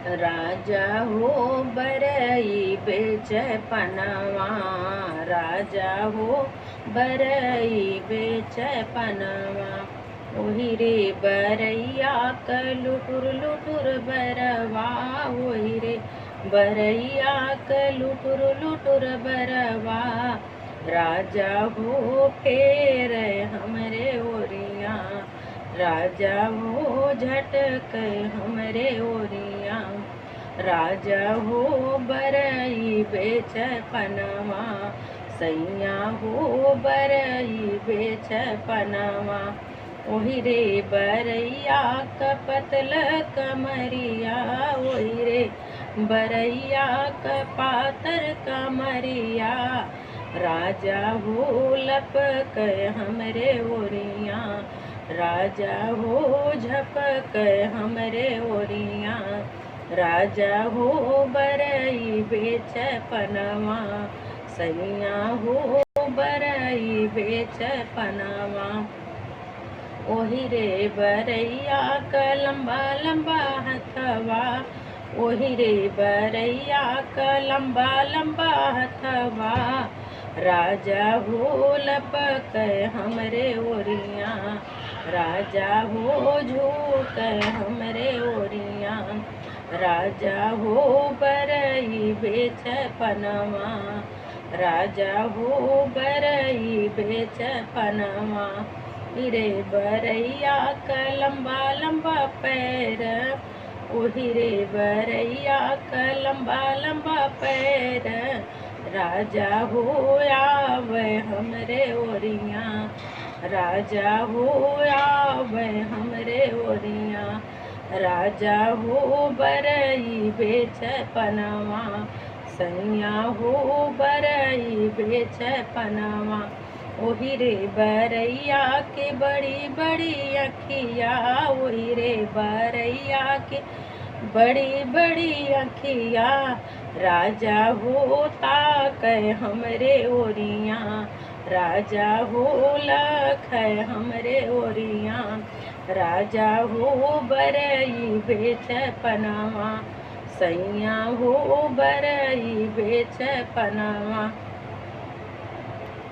राजा हो बरई बेच पनवा, राजा हो बरई बेच पनवा। ओही रे बरैया क लुटुर लुटुर बरवा, ओही रे बरैया क लुटुर लुटुर बरवा। राजा हो फेर हमरे ओरिया, राजा हो झटक हमरे ओरिया। राजा हो बरई बेच पनवा, सैया हो बरई बेच पनवा। ओही रे बरैया क पतल कमरिया, ओही रे बरैया क पातर कमरिया। राजा हो लपक हमरे ओरिया, राजा हो झपक हमरे ओरिया। राजा हो बरई बेच पनवा, सैया हो बरई बेच पनवा। ओही रे बरैया क लंबा लंबा हथवा, ओही रे बरैया क लंबा लंबा हथवा। राजा हो लपक हमरे ओरिया, राजा हो झूक हमरे ओरिया। राजा हो बरई बेच पनवा, राजा हो बरई बेच पनवा। रे बरैया क लंबा लंबा पैर, ओही रे बरैया क लंबा लंबा पैर। राजा हो आवे हमरे ओरिया, राजा हो आवे हमरे ओरिया। राजा हो बरई बेच पनवा, सैया हो बरई बेच पनवा। ओही रे बरैया के बड़ी बड़ी अखिया, ओही रे बरैया के बड़ी बड़ी अखिया। राजा हो ताक हमरे ओरिया, राजा हो लख हमरे ओरिया। राजा हो बरई बेच पनवा, सैया हो बरई बेच पनवा।